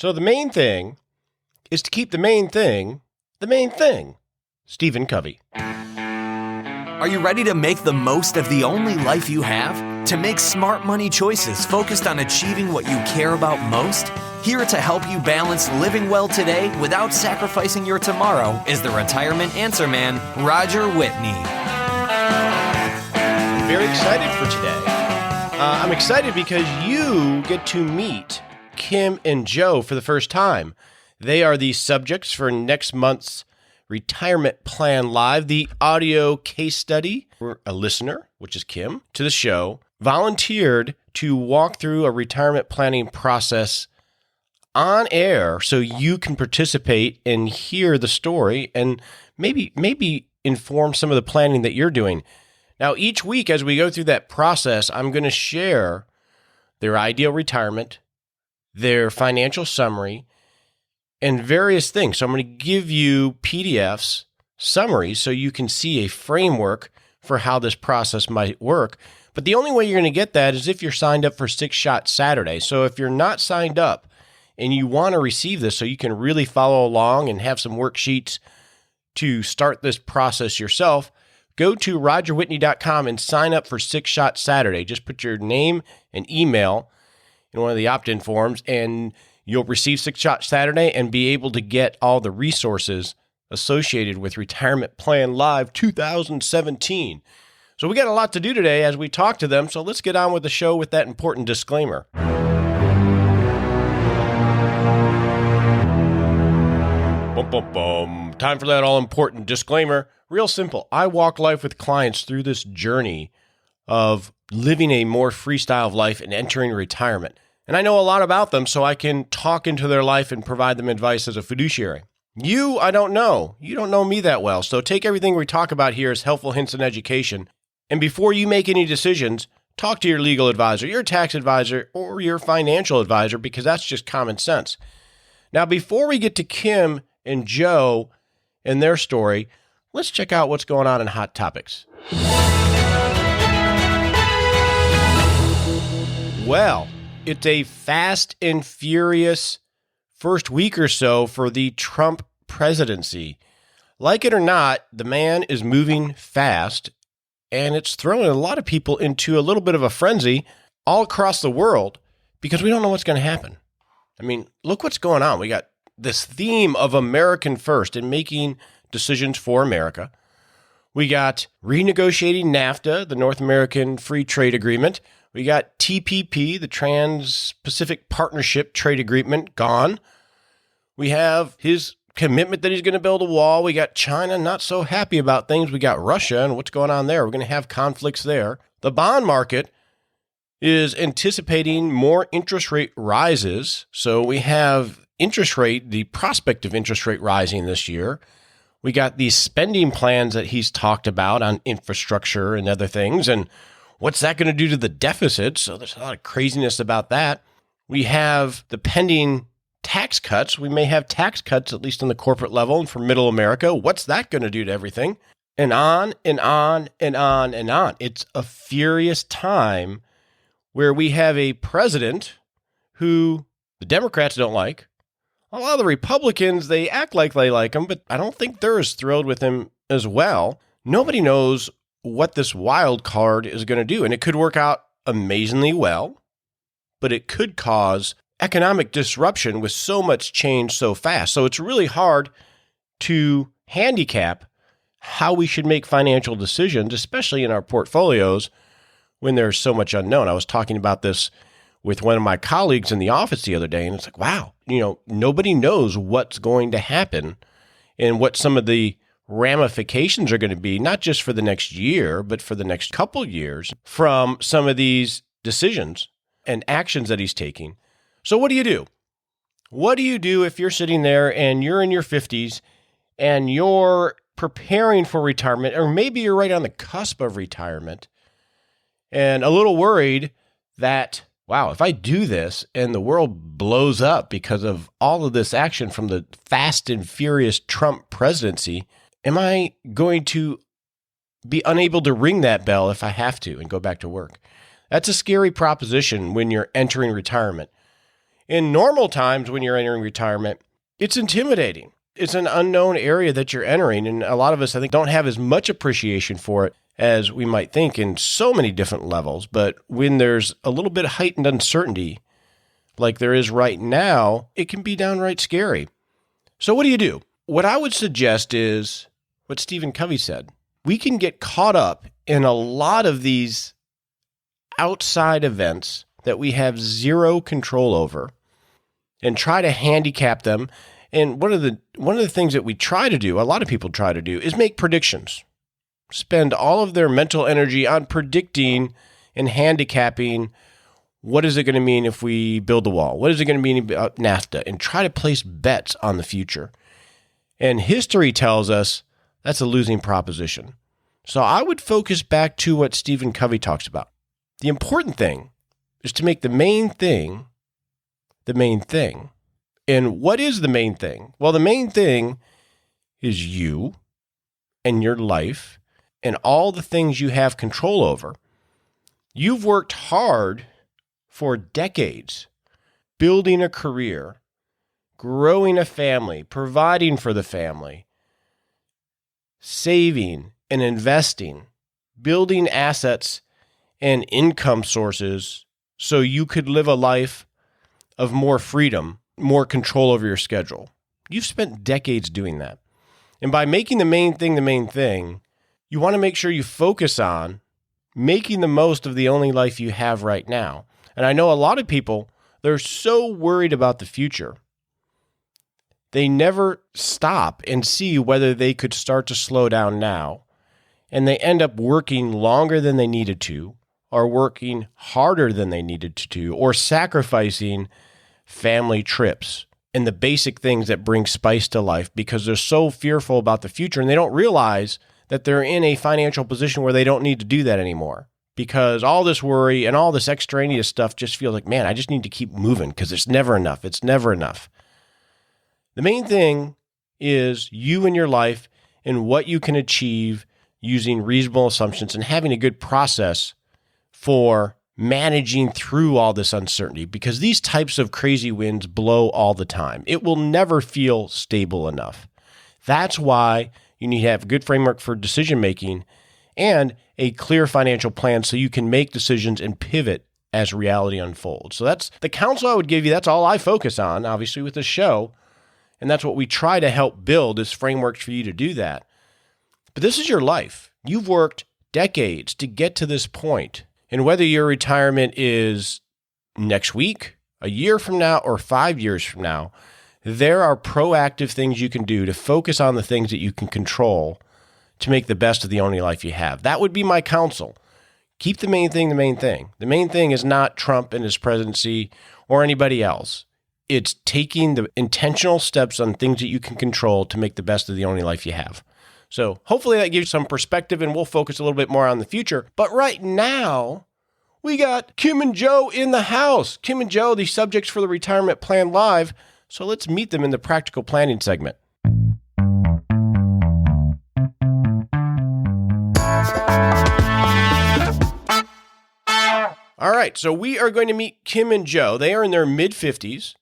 So the main thing is to keep the main thing the main thing. Stephen Covey. Are you ready to make the most of the only life you have? To make smart money choices focused on achieving what you care about most? Here to help you balance living well today without sacrificing your tomorrow is the Retirement Answer Man, Roger Whitney. Very excited for today. I'm excited because you get to meet Kim and Joe for the first time. They are the subjects for next month's Retirement Plan Live, the audio case study. A listener, which is Kim, to the show, volunteered to walk through a retirement planning process on air so you can participate and hear the story and maybe inform some of the planning that you're doing. Now, each week as we go through that process, I'm going to share their ideal retirement, their financial summary, and various things. So I'm going to give you PDFs, summaries, so you can see a framework for how this process might work. But the only way you're going to get that is if you're signed up for 6-Shot Saturday. So if you're not signed up and you want to receive this so you can really follow along and have some worksheets to start this process yourself, go to rogerwhitney.com and sign up for 6-Shot Saturday. Just put your name and email in one of the opt-in forms, and you'll receive 6-Shot Saturday and be able to get all the resources associated with Retirement Plan Live 2017. So we got a lot to do today as we talk to them, so let's get on with the show with that important disclaimer. Boom, boom, boom. Time for that all-important disclaimer. Real simple. I walk life with clients through this journey of living a more freestyle of life and entering retirement. And I know a lot about them, so I can talk into their life and provide them advice as a fiduciary. You, I don't know. You don't know me that well, so take everything we talk about here as helpful hints and education. And before you make any decisions, talk to your legal advisor, your tax advisor, or your financial advisor, because that's just common sense. Now, before we get to Kim and Joe and their story, let's check out what's going on in Hot Topics. Well, it's a fast and furious first week or so for the Trump presidency. Like it or not, the man is moving fast, and it's throwing a lot of people into a little bit of a frenzy all across the world because we don't know what's going to happen. I mean, look what's going on. We got this theme of American first and making decisions for America. We got renegotiating NAFTA, the North American Free Trade Agreement. We got TPP, the Trans-Pacific Partnership Trade Agreement, gone. We have his commitment that he's going to build a wall. We got China not so happy about things. We got Russia and what's going on there. We're going to have conflicts there. The bond market is anticipating more interest rate rises. So we have the prospect of interest rate rising this year. We got these spending plans that he's talked about on infrastructure and other things. And what's that going to do to the deficit? So there's a lot of craziness about that. We have the pending tax cuts. We may have tax cuts, at least on the corporate level and for middle America. What's that going to do to everything? And on and on and on and on. It's a furious time where we have a president who the Democrats don't like. A lot of the Republicans, they act like they like him, but I don't think they're as thrilled with him as well. Nobody knows what this wild card is going to do. And it could work out amazingly well, but it could cause economic disruption with so much change so fast. So it's really hard to handicap how we should make financial decisions, especially in our portfolios, when there's so much unknown. I was talking about this with one of my colleagues in the office the other day, and it's like, wow, nobody knows what's going to happen and what some of the ramifications are going to be, not just for the next year, but for the next couple years from some of these decisions and actions that he's taking. So what do you do? What do you do if you're sitting there and you're in your 50s and you're preparing for retirement, or maybe you're right on the cusp of retirement and a little worried that, wow, if I do this and the world blows up because of all of this action from the fast and furious Trump presidency, am I going to be unable to ring that bell if I have to and go back to work? That's a scary proposition when you're entering retirement. In normal times when you're entering retirement, it's intimidating. It's an unknown area that you're entering, and a lot of us, I think, don't have as much appreciation for it as we might think in so many different levels. But when there's a little bit of heightened uncertainty, like there is right now, it can be downright scary. So what do you do? What I would suggest is what Stephen Covey said. We can get caught up in a lot of these outside events that we have zero control over and try to handicap them. And one of the things that we try to do, a lot of people try to do, is make predictions. Spend all of their mental energy on predicting and handicapping what is it going to mean if we build the wall? What is it going to mean about NAFTA? And try to place bets on the future. And history tells us that's a losing proposition. So I would focus back to what Stephen Covey talks about. The important thing is to make the main thing the main thing. And what is the main thing? Well, the main thing is you and your life and all the things you have control over. You've worked hard for decades, building a career, growing a family, providing for the family, saving and investing, building assets and income sources so you could live a life of more freedom, more control over your schedule. You've spent decades doing that. And by making the main thing, you want to make sure you focus on making the most of the only life you have right now. And I know a lot of people, they're so worried about the future. They never stop and see whether they could start to slow down now. And they end up working longer than they needed to, or working harder than they needed to, or sacrificing family trips and the basic things that bring spice to life because they're so fearful about the future and they don't realize that they're in a financial position where they don't need to do that anymore. Because all this worry and all this extraneous stuff just feels like, man, I just need to keep moving because it's never enough. It's never enough. The main thing is you and your life and what you can achieve using reasonable assumptions and having a good process for managing through all this uncertainty, because these types of crazy winds blow all the time. It will never feel stable enough. That's why you need to have a good framework for decision making and a clear financial plan so you can make decisions and pivot as reality unfolds. So that's the counsel I would give you. That's all I focus on, obviously, with the show. And that's what we try to help build, is frameworks for you to do that. But this is your life. You've worked decades to get to this point. And whether your retirement is next week, a year from now, or 5 years from now, there are proactive things you can do to focus on the things that you can control to make the best of the only life you have. That would be my counsel. Keep the main thing the main thing. The main thing is not Trump and his presidency or anybody else. It's taking the intentional steps on things that you can control to make the best of the only life you have. So hopefully that gives you some perspective, and we'll focus a little bit more on the future. But right now, we got Kim and Joe in the house. Kim and Joe, the subjects for the Retirement Plan Live. So let's meet them in the practical planning segment. All right, so we are going to meet Kim and Joe. They are in their mid-50s.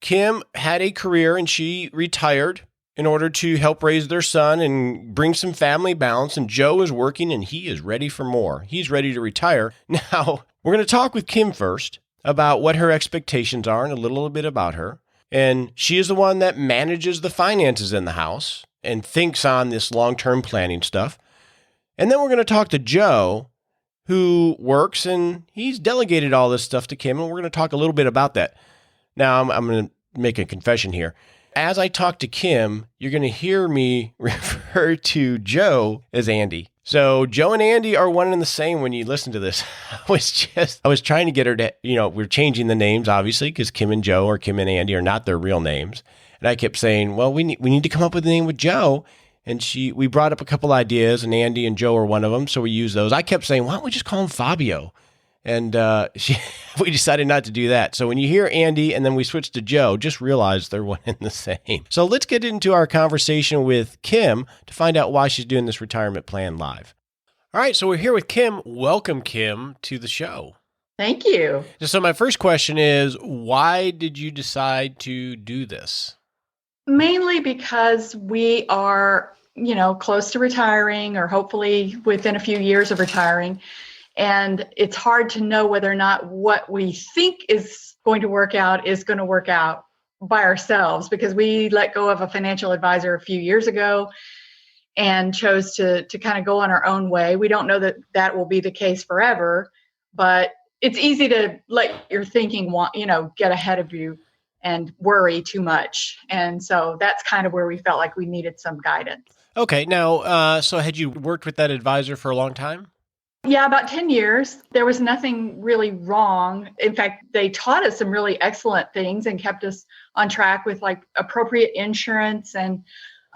Kim had a career and she retired in order to help raise their son and bring some family balance. And Joe is working and he is ready for more. He's ready to retire. Now, we're going to talk with Kim first about what her expectations are and a little bit about her. And she is the one that manages the finances in the house and thinks on this long-term planning stuff. And then we're going to talk to Joe, who works and he's delegated all this stuff to Kim. And we're going to talk a little bit about that. Now, I'm going to make a confession here. As I talk to Kim, you're going to hear me refer to Joe as Andy. So Joe and Andy are one and the same when you listen to this. I was trying to get her to, we're changing the names, obviously, because Kim and Joe or Kim and Andy are not their real names. And I kept saying, well, we need to come up with a name with Joe. And we brought up a couple ideas, and Andy and Joe are one of them. So we used those. I kept saying, why don't we just call him Fabio? And we decided not to do that. So when you hear Andy and then we switch to Joe, just realize they're one and the same. So let's get into our conversation with Kim to find out why she's doing this retirement plan live. All right, so we're here with Kim. Welcome, Kim, to the show. Thank you. So my first question is, why did you decide to do this? Mainly because we are, close to retiring or hopefully within a few years of retiring. And it's hard to know whether or not what we think is going to work out is going to work out by ourselves, because we let go of a financial advisor a few years ago and chose to kind of go on our own way. We don't know that that will be the case forever, but it's easy to let your thinking get ahead of you and worry too much. And so that's kind of where we felt like we needed some guidance. Okay. Now, so had you worked with that advisor for a long time? Yeah, about 10 years. There was nothing really wrong. In fact, they taught us some really excellent things and kept us on track with like appropriate insurance. And,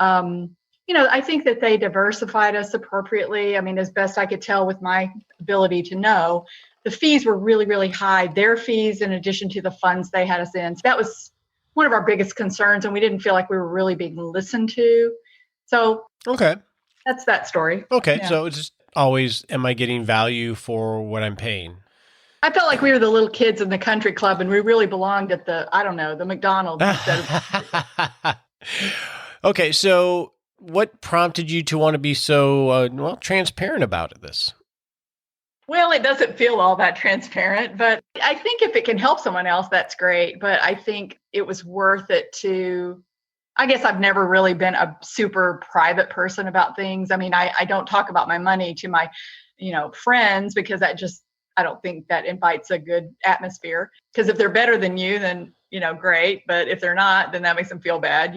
I think that they diversified us appropriately. I mean, as best I could tell with my ability to know, the fees were really, really high. Their fees, in addition to the funds they had us in. So that was one of our biggest concerns. And we didn't feel like we were really being listened to. So Okay. that's that story. Okay. Yeah. So it's just always, am I getting value for what I'm paying? I felt like we were the little kids in the country club and we really belonged at the McDonald's instead of. Okay. So what prompted you to want to be so, transparent about this? Well, it doesn't feel all that transparent, but I think if it can help someone else, that's great. But I think it was worth it I guess I've never really been a super private person about things. I mean, I don't talk about my money to my, friends, because I don't think that invites a good atmosphere. Because if they're better than you, then, great. But if they're not, then that makes them feel bad,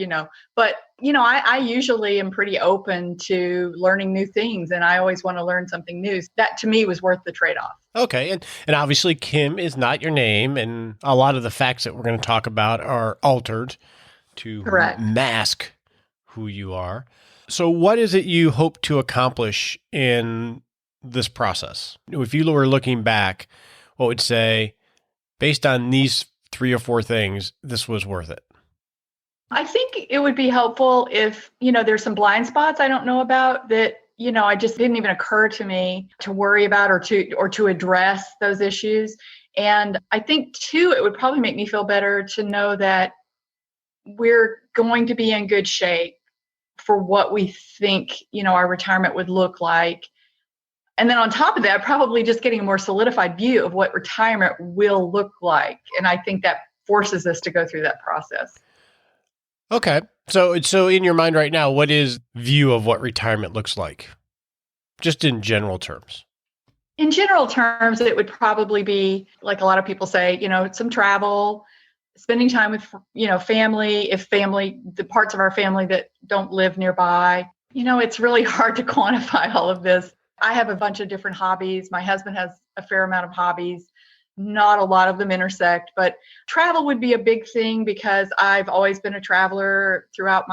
But, I usually am pretty open to learning new things, and I always want to learn something new. That to me was worth the trade-off. Okay. And obviously Kim is not your name, and a lot of the facts that we're going to talk about are altered to Correct. mask who you are. So what is it you hope to accomplish in this process? If you were looking back, what would say, based on these 3 or 4 things, this was worth it? I think it would be helpful if, there's some blind spots I don't know about that, I just didn't even occur to me to worry about or to address those issues. And I think too, it would probably make me feel better to know that we're going to be in good shape for what we think, our retirement would look like. And then on top of that, probably just getting a more solidified view of what retirement will look like. And I think that forces us to go through that process. Okay. So in your mind right now, what is view of what retirement looks like? Just in general terms. In general terms, it would probably be, like a lot of people say, some travel, spending time with, family, the parts of our family that don't live nearby. It's really hard to quantify all of this. I have a bunch of different hobbies. My husband has a fair amount of hobbies. Not a lot of them intersect, but travel would be a big thing because I've always been a traveler throughout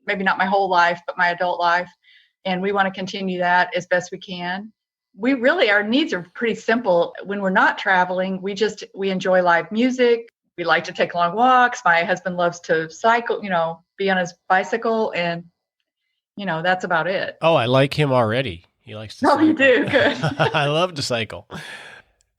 maybe not my whole life, but my adult life. And we want to continue that as best we can. Our needs are pretty simple. When we're not traveling, we enjoy live music. We like to take long walks. My husband loves to cycle, be on his bicycle, and, that's about it. Oh, I like him already. He likes to cycle. You do? Good. I love to cycle.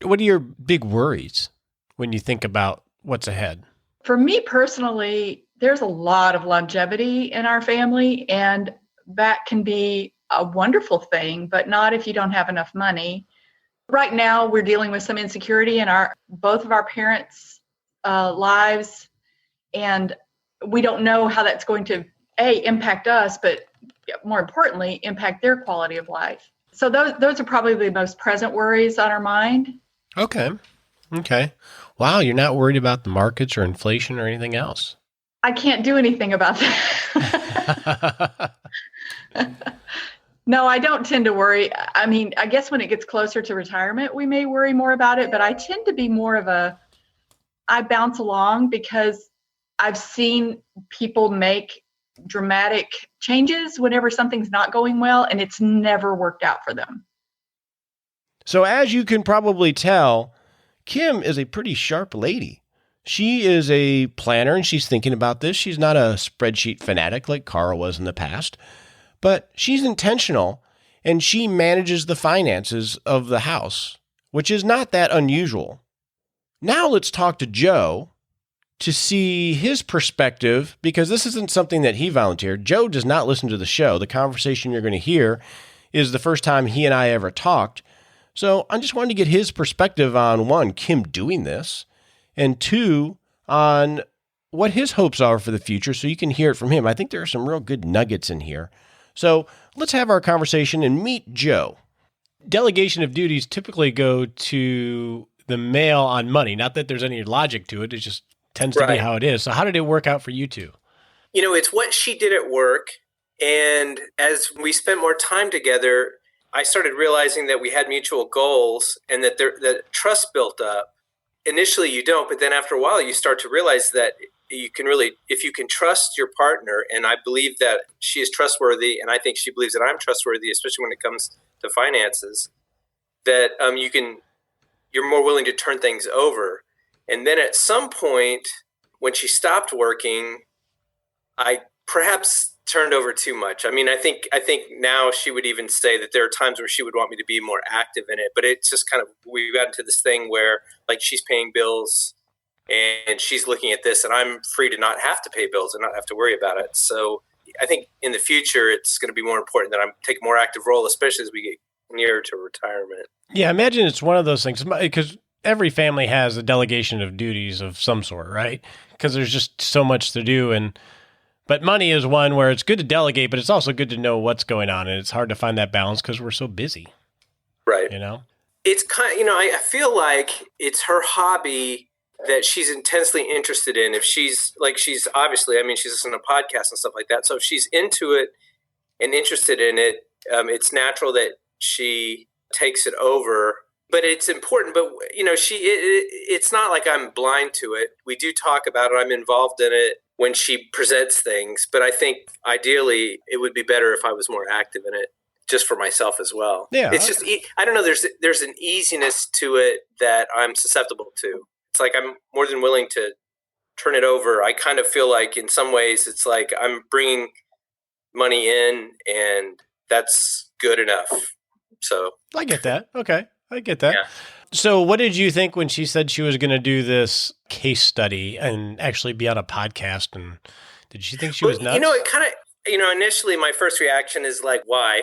What are your big worries when you think about what's ahead? For me personally, there's a lot of longevity in our family, and that can be a wonderful thing, but not if you don't have enough money. Right now, we're dealing with some insecurity in both of our parents' lives, and we don't know how that's going to impact us, but more importantly, impact their quality of life. So those are probably the most present worries on our mind. Okay. Wow, you're not worried about the markets or inflation or anything else? I can't do anything about that. No, I don't tend to worry. I mean, I guess when it gets closer to retirement, we may worry more about it, but I tend to be more of I bounce along because I've seen people make dramatic changes whenever something's not going well, and it's never worked out for them. So as you can probably tell, Kim is a pretty sharp lady. She is a planner and she's thinking about this. She's not a spreadsheet fanatic like Carl was in the past, but she's intentional and she manages the finances of the house which is not that unusual. Now let's talk to Joe to see his perspective, because this isn't something that he volunteered. Joe does not listen to the show. The conversation you're going to hear is the first time he and I ever talked. So I just wanted to get his perspective on, one, Kim doing this, and two, on what his hopes are for the future, so you can hear it from him. I think there are some real good nuggets in here. So let's have our conversation and meet Joe. Delegation of duties typically go to the male on money. Not that there's any logic to it. It just tends to be how it is. So how did it work out for you two? It's what she did at work. And as we spent more time together, I started realizing that we had mutual goals and that that trust built up. Initially, you don't, but then after a while, you start to realize that you can really, if you can trust your partner, and I believe that she is trustworthy, and I think she believes that I'm trustworthy, especially when it comes to finances, that you're more willing to turn things over. And then at some point, when she stopped working, I perhaps turned over too much. I mean, I think now she would even say that there are times where she would want me to be more active in it, but it's just kind of, we got into this thing where like she's paying bills and she's looking at this and I'm free to not have to pay bills and not have to worry about it. So I think in the future, it's going to be more important that I'm take a more active role, especially as we get nearer to retirement. Yeah, I imagine it's one of those things, because every family has a delegation of duties of some sort, right? Because there's just so much to do. But money is one where it's good to delegate, but it's also good to know what's going on. And it's hard to find that balance because we're so busy. Right. It's kind of, I feel like it's her hobby that she's intensely interested in. If she's obviously, she's listening to podcasts and stuff like that. So if she's into it and interested in it, it's natural that she takes it over. But it's important. But, it's not like I'm blind to it. We do talk about it. I'm involved in it when she presents things. But I think ideally it would be better if I was more active in it, just for myself as well. Yeah. It's just, I don't know, there's an easiness to it that I'm susceptible to. It's like I'm more than willing to turn it over. I kind of feel like in some ways it's like I'm bringing money in and that's good enough. So I get that. Okay. I get that. Yeah. So what did you think when she said she was going to do this case study and actually be on a podcast? And did she think she was nuts? It kind of, initially my first reaction is like, why?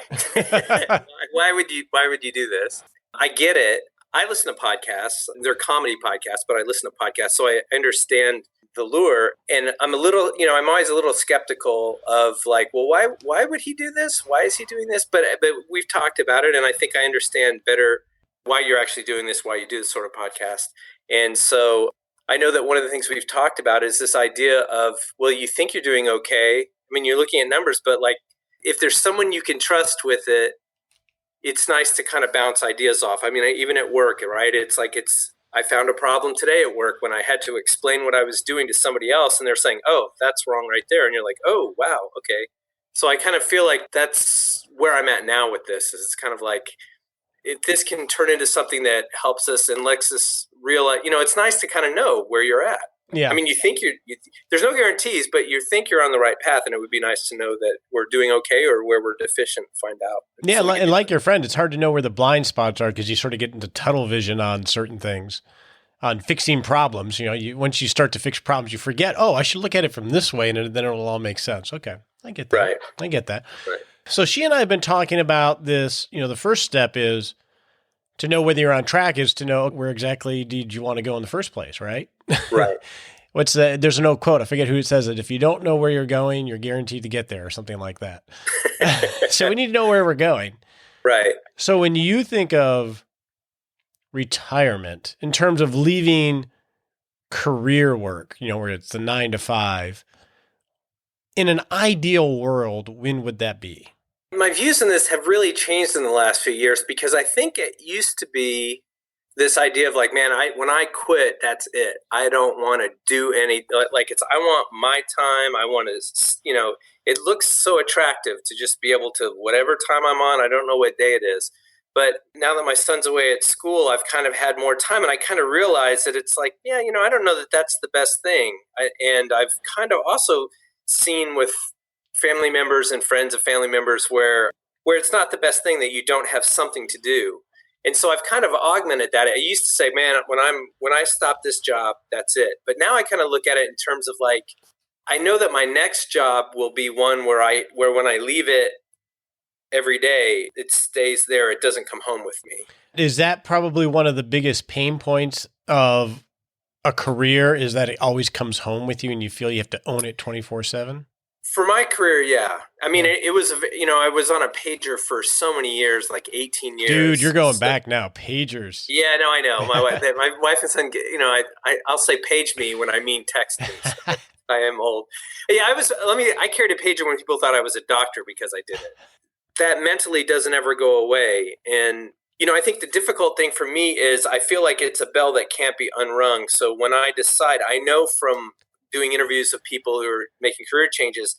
Why would you do this? I get it. I listen to podcasts. They're comedy podcasts, but I listen to podcasts. So I understand the lure. And I'm a little, I'm always a little skeptical of like, well, why would he do this? Why is he doing this? But we've talked about it. And I think I understand better why you're actually doing this, why you do this sort of podcast. And so I know that one of the things we've talked about is this idea of, well, you think you're doing okay. You're looking at numbers, but like if there's someone you can trust with it, it's nice to kind of bounce ideas off. Even at work, right? I found a problem today at work when I had to explain what I was doing to somebody else and they're saying, oh, that's wrong right there. And you're like, oh, wow. Okay. So I kind of feel like that's where I'm at now with this. Is it's kind of like, if this can turn into something that helps us and lets us realize, it's nice to kind of know where you're at. Yeah. You think there's no guarantees, but you think you're on the right path, and it would be nice to know that we're doing okay or where we're deficient, find out. Yeah. So and like your friend, it's hard to know where the blind spots are because you sort of get into tunnel vision on certain things, on fixing problems. Once you start to fix problems, you forget, oh, I should look at it from this way, and then it'll all make sense. Okay. I get that. Right. I get that. Right. So she and I have been talking about this. The first step is to know whether you're on track is to know where exactly did you want to go in the first place, right? Right. There's an old quote. I forget who it says it. If you don't know where you're going, you're guaranteed to get there or something like that. So we need to know where we're going. Right. So when you think of retirement in terms of leaving career work, where it's the 9 to 5, in an ideal world, when would that be? My views on this have really changed in the last few years because I think it used to be this idea of like, man, when I quit, that's it. I don't want to do any, I want my time. I want to, it looks so attractive to just be able to, whatever time I'm on, I don't know what day it is. But now that my son's away at school, I've kind of had more time and I kind of realized that it's like, yeah, I don't know that that's the best thing. And I've kind of also seen with family members and friends of family members where it's not the best thing that you don't have something to do. And so I've kind of augmented that. I used to say, man, when I stop this job, that's it. But now I kind of look at it in terms of like, I know that my next job will be one where when I leave it every day, it stays there. It doesn't come home with me. Is that probably one of the biggest pain points of a career, is that it always comes home with you and you feel you have to own it 24/7? For my career, yeah. I mean, it was, I was on a pager for so many years, like 18 years. Dude, you're going back now. Pagers. Yeah, no, I know. My wife and son, I'll say page me when I mean text me. So I am old. Yeah, I carried a pager when people thought I was a doctor because I did it. That mentally doesn't ever go away. And, I think the difficult thing for me is I feel like it's a bell that can't be unrung. So when I decide, I know from doing interviews of people who are making career changes,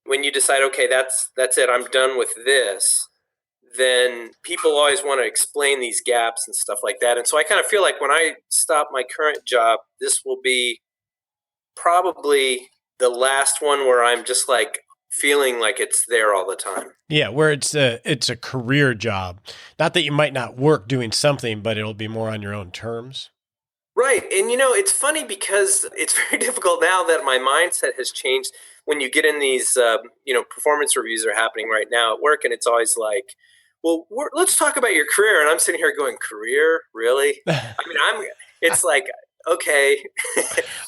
when you decide, okay, that's it, I'm done with this, then people always want to explain these gaps and stuff like that. And so I kind of feel like when I stop my current job, this will be probably the last one where I'm just like feeling like it's there all the time. Yeah, where it's a career job. Not that you might not work doing something, but it'll be more on your own terms. Right. And, it's funny because it's very difficult now that my mindset has changed. When you get in these, performance reviews are happening right now at work, and it's always like, well, let's talk about your career. And I'm sitting here going, career? Really? It's like, okay.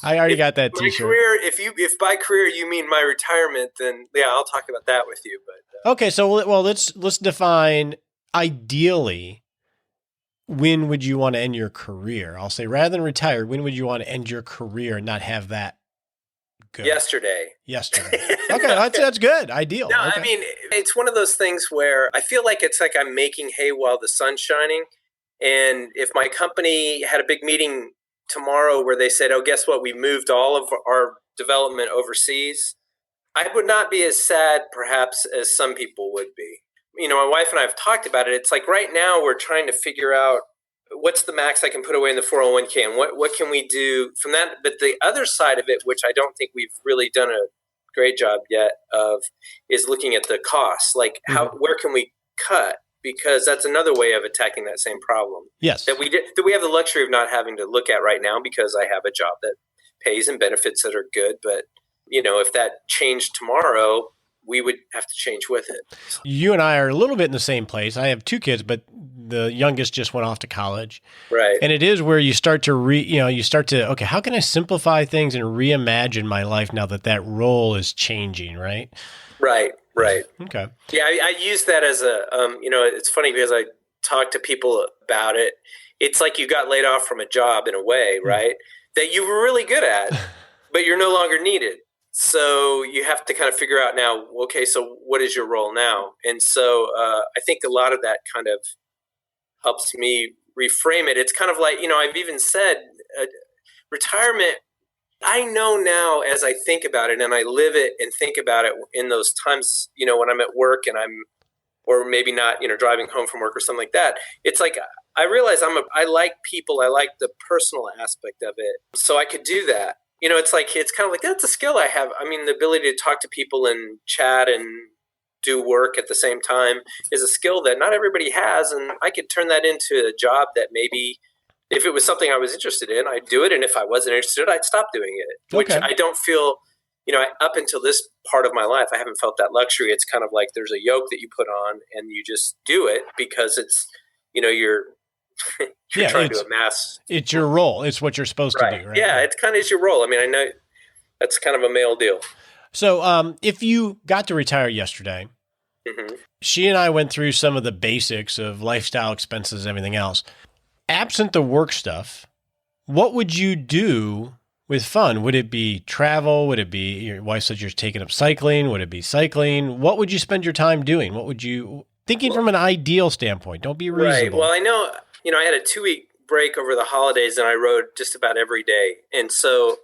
I already got that t-shirt. My career, if by career you mean my retirement, then yeah, I'll talk about that with you. But okay, so let's define ideally, when would you want to end your career? I'll say rather than retire, when would you want to end your career and not have that go? Yesterday. Okay, that's good. Ideal. No, okay. I mean, it's one of those things where I feel like it's like I'm making hay while the sun's shining. And if my company had a big meeting tomorrow where they said, oh, guess what? We moved all of our development overseas, I would not be as sad perhaps as some people would be. My wife and I have talked about it. It's like right now we're trying to figure out what's the max I can put away in the 401k and what can we do from that. But the other side of it, which I don't think we've really done a great job yet of, is looking at the costs. Like where can we cut? Because that's another way of attacking that same problem. Yes. That we have the luxury of not having to look at right now because I have a job that pays and benefits that are good. But, if that changed tomorrow, we would have to change with it. You and I are a little bit in the same place. I have 2 kids, but the youngest just went off to college. Right. And it is where you start to okay, how can I simplify things and reimagine my life now that role is changing, right? Right. Okay. Yeah, I use that as a, it's funny because I talk to people about it. It's like you got laid off from a job in a way, right? That you were really good at, but you're no longer needed. So you have to kind of figure out now, okay, so what is your role now? And so I think a lot of that kind of helps me reframe it. It's kind of like, I've even said retirement, I know now as I think about it and I live it and think about it in those times, when I'm at work and or maybe not, driving home from work or something like that. It's like, I realize I like people. I like the personal aspect of it. So I could do that. It's kind of like, that's a skill I have. I mean, the ability to talk to people and chat and do work at the same time is a skill that not everybody has. And I could turn that into a job that maybe if it was something I was interested in, I'd do it. And if I wasn't interested, I'd stop doing it, which I don't feel, up until this part of my life, I haven't felt that luxury. It's kind of like there's a yoke that you put on and you just do it because it's, you're trying to amass. It's your role. It's what you're supposed to do, right? Yeah, it's kind of your role. I mean, I know that's kind of a male deal. So if you got to retire yesterday, she and I went through some of the basics of lifestyle expenses, everything else. Absent the work stuff, what would you do with fun? Would it be travel? Would it be, your wife said you're taking up cycling? Would it be cycling? What would you spend your time doing? What would you, thinking from an ideal standpoint, don't be reasonable. Right. Well, I know, I had a 2-week break over the holidays and I rode just about every day. And so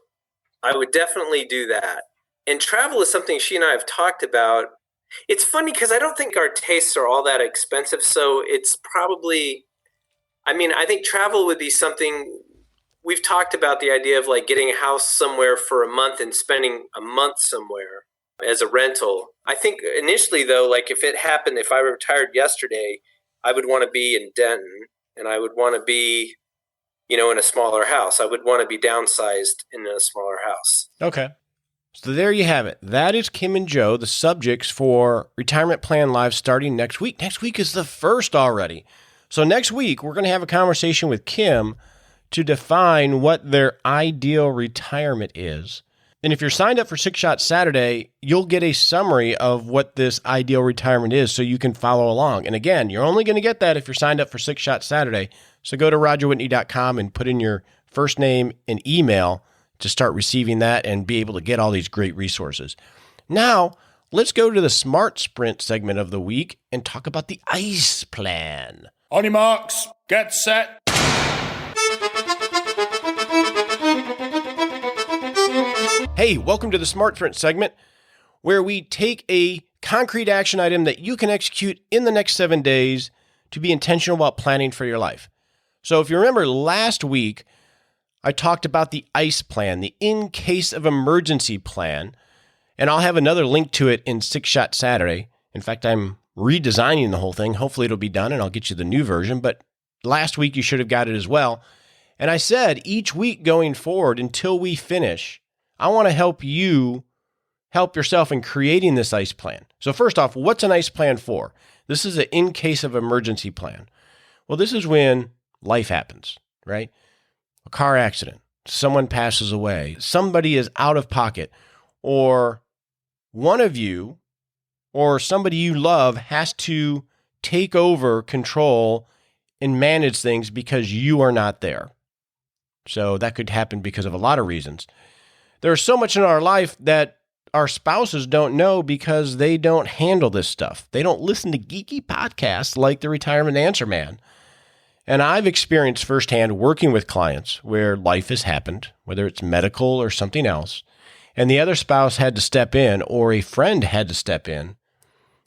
I would definitely do that. And travel is something she and I have talked about. It's funny because I don't think our tastes are all that expensive. So it's probably, I think travel would be something. We've talked about the idea of like getting a house somewhere for a month and spending a month somewhere as a rental. I think initially though, like if it happened, if I retired yesterday, I would want to be in Denton. and I would want to be, in a smaller house. I would want to be downsized in a smaller house. Okay. So there you have it. That is Kim and Joe, the subjects for Retirement Plan Live starting next week. Next week is the 1st already. So next week, we're going to have a conversation with Kim to define what their ideal retirement is. And if you're signed up for Six Shot Saturday, you'll get a summary of what this ideal retirement is so you can follow along. And again, you're only going to get that if you're signed up for Six Shot Saturday. So go to rogerwhitney.com and put in your first name and email to start receiving that and be able to get all these great resources. Now, let's go to the Smart Sprint segment of the week and talk about the ICE plan. On your marks, get set. Hey, welcome to the Smart Sprint segment, where we take a concrete action item that you can execute in the next 7 days to be intentional about planning for your life. So if you remember last week, I talked about the ICE plan, the in case of emergency plan, and I'll have another link to it in Six Shot Saturday. In fact, I'm redesigning the whole thing. Hopefully it'll be done and I'll get you the new version, but last week you should have got it as well. And I said each week going forward until we finish, I want to help you help yourself in creating this ICE plan. So first off, what's an ICE plan for? This is an in case of emergency plan. Well, this is when life happens, right? A car accident, someone passes away, somebody is out of pocket, or one of you or somebody you love has to take over control and manage things because you are not there. So that could happen because of a lot of reasons. There's so much in our life that our spouses don't know because they don't handle this stuff. They don't listen to geeky podcasts like the Retirement Answer Man. And I've experienced firsthand working with clients where life has happened, whether it's medical or something else, and the other spouse had to step in or a friend had to step in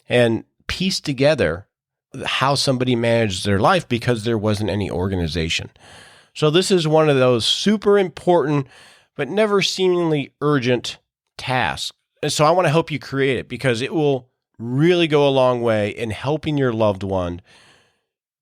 and piece together how somebody managed their life because there wasn't any organization. So this is one of those super important but never seemingly urgent tasks. And so I want to help you create it because it will really go a long way in helping your loved one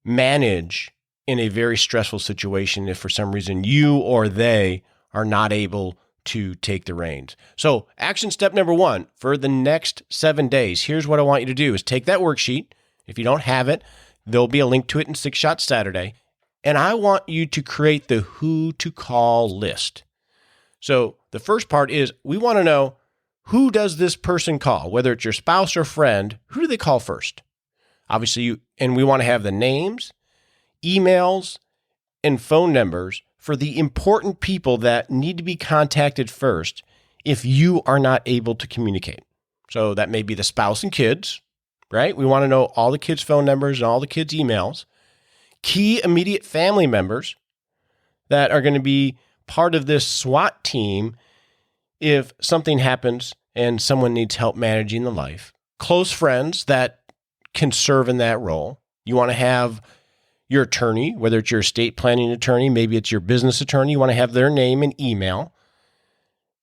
manage in a very stressful situation if for some reason you or they are not able to take the reins. So action step number 1 for the next 7 days, here's what I want you to do is take that worksheet. If you don't have it, there'll be a link to it in Six Shot Saturday. And I want you to create the who to call list. So the first part is we want to know, who does this person call? Whether it's your spouse or friend, who do they call first? Obviously, and we want to have the names, emails, and phone numbers for the important people that need to be contacted first if you are not able to communicate. So that may be the spouse and kids, right? We want to know all the kids' phone numbers and all the kids' emails. Key immediate family members that are going to be part of this SWAT team if something happens and someone needs help managing the life. Close friends that can serve in that role. You want to have your attorney, whether it's your estate planning attorney, maybe it's your business attorney, you want to have their name and email.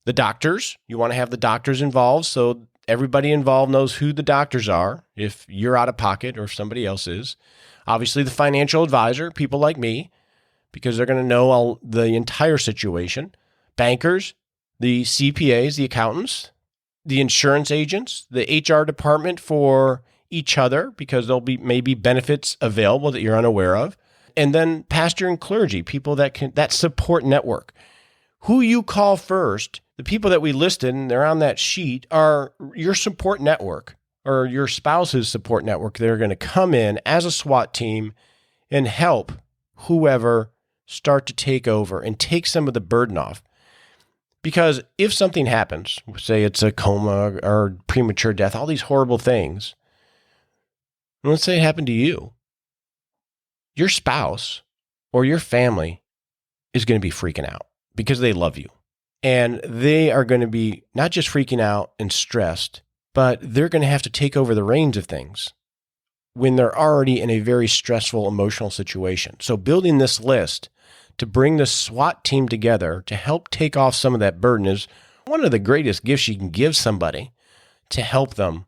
The doctors, you want to have the doctors involved so everybody involved knows who the doctors are if you're out of pocket or if somebody else is. Obviously, the financial advisor, people like me, because they're going to know all the entire situation. Bankers, the CPAs, the accountants, the insurance agents, the HR department for each other, because there'll be maybe benefits available that you're unaware of. And then pastor and clergy, people that support network. Who you call first, the people that we listed, and they're on that sheet, are your support network or your spouse's support network. They're going to come in as a SWAT team and help whoever start to take over and take some of the burden off. Because if something happens, say it's a coma or premature death, all these horrible things, and let's say it happened to you, your spouse or your family is going to be freaking out because they love you. And they are going to be not just freaking out and stressed, but they're going to have to take over the reins of things when they're already in a very stressful emotional situation. So building this list to bring the SWAT team together to help take off some of that burden is one of the greatest gifts you can give somebody to help them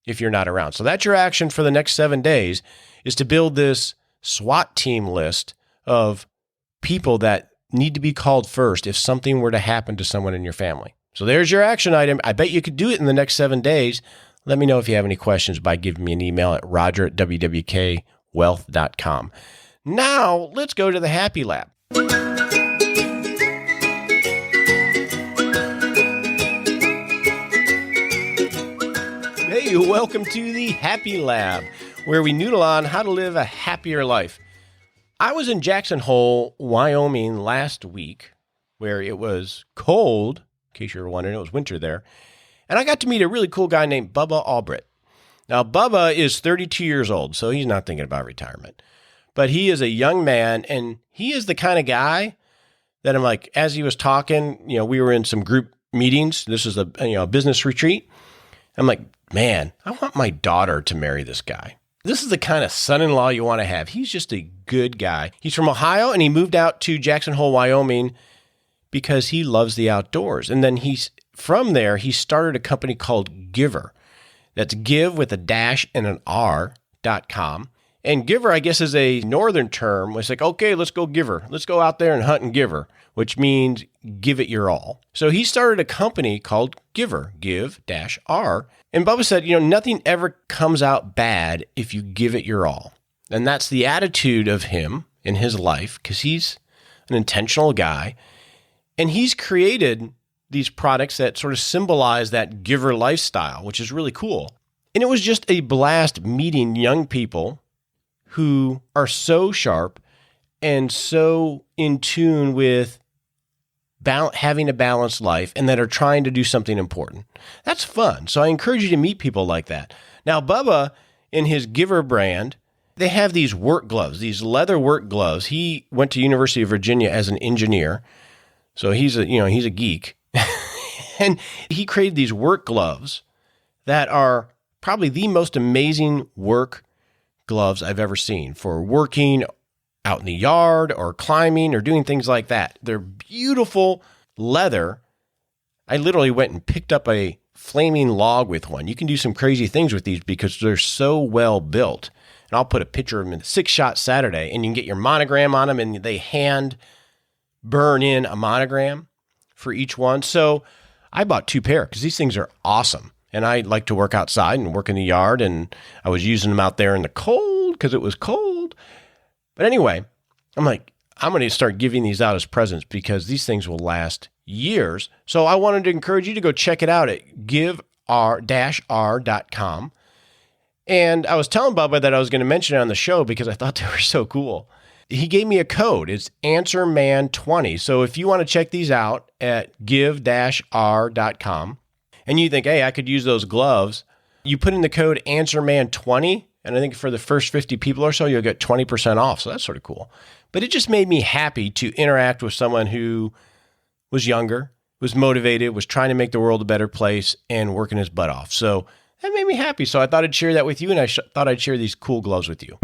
if you're not around. So that's your action for the next 7 days, is to build this SWAT team list of people that need to be called first if something were to happen to someone in your family. So there's your action item. I bet you could do it in the next 7 days. Let me know if you have any questions by giving me an email at roger@wwkwealth.com. Now, let's go to the Happy Lab. Hey, welcome to the Happy Lab, where we noodle on how to live a happier life. I was in Jackson Hole, Wyoming last week, where it was cold. In case you were wondering, it was winter there. And I got to meet a really cool guy named Bubba Albrecht. Now, Bubba is 32 years old, so he's not thinking about retirement. But he is a young man, and he is the kind of guy that I'm like, as he was talking, we were in some group meetings. This is a business retreat. I'm like, man, I want my daughter to marry this guy. This is the kind of son-in-law you want to have. He's just a good guy. He's from Ohio, and he moved out to Jackson Hole, Wyoming, because he loves the outdoors. And then from there, he started a company called Giver. That's give with a dash and an R.com. And Giver, I guess, is a northern term. It's like, okay, let's go Giver. Let's go out there and hunt and Giver, which means give it your all. So he started a company called Giver, give-R. And Bubba said, nothing ever comes out bad if you give it your all. And that's the attitude of him in his life, because he's an intentional guy. And he's created these products that sort of symbolize that giver lifestyle, which is really cool. And it was just a blast meeting young people who are so sharp and so in tune with having a balanced life and that are trying to do something important. That's fun. So I encourage you to meet people like that. Now, Bubba, in his Giver brand, they have these work gloves, these leather work gloves. He went to University of Virginia as an engineer. So he's a geek. And he created these work gloves that are probably the most amazing work gloves I've ever seen for working out in the yard or climbing or doing things like that. They're beautiful leather. I literally went and picked up a flaming log with one. You can do some crazy things with these because they're so well built. And I'll put a picture of them in the 6-Shot Saturday, and you can get your monogram on them, and they hand burn in a monogram for each one. So I bought 2 pair because these things are awesome. And I like to work outside and work in the yard, and I was using them out there in the cold because it was cold. But anyway, I'm like, I'm going to start giving these out as presents because these things will last years. So I wanted to encourage you to go check it out at give-r.com. And I was telling Bubba that I was going to mention it on the show because I thought they were so cool. He gave me a code. It's AnswerMan20. So if you want to check these out at give-r.com and you think, hey, I could use those gloves, you put in the code AnswerMan20, and I think for the first 50 people or so, you'll get 20% off. So that's sort of cool. But it just made me happy to interact with someone who was younger, was motivated, was trying to make the world a better place, and working his butt off. So that made me happy. So I thought I'd share that with you, and I thought I'd share these cool gloves with you.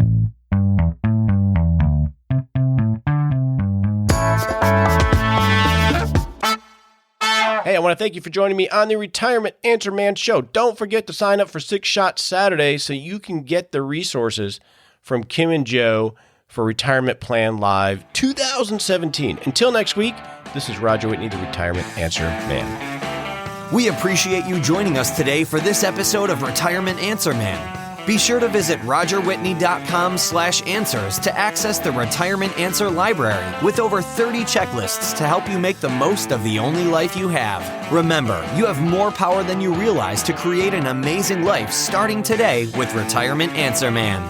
Hey, I want to thank you for joining me on the Retirement Answer Man Show. Don't forget to sign up for 6-Shot Saturday so you can get the resources from Kim and Joe for Retirement Plan Live 2017. Until next week, this is Roger Whitney, the Retirement Answer Man. We appreciate you joining us today for this episode of Retirement Answer Man. Be sure to visit rogerwhitney.com/answers to access the Retirement Answer Library with over 30 checklists to help you make the most of the only life you have. Remember, you have more power than you realize to create an amazing life starting today with Retirement Answer Man.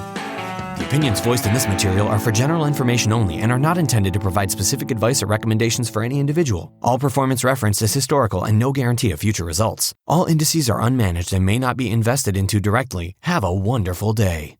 The opinions voiced in this material are for general information only and are not intended to provide specific advice or recommendations for any individual. All performance referenced is historical and no guarantee of future results. All indices are unmanaged and may not be invested into directly. Have a wonderful day.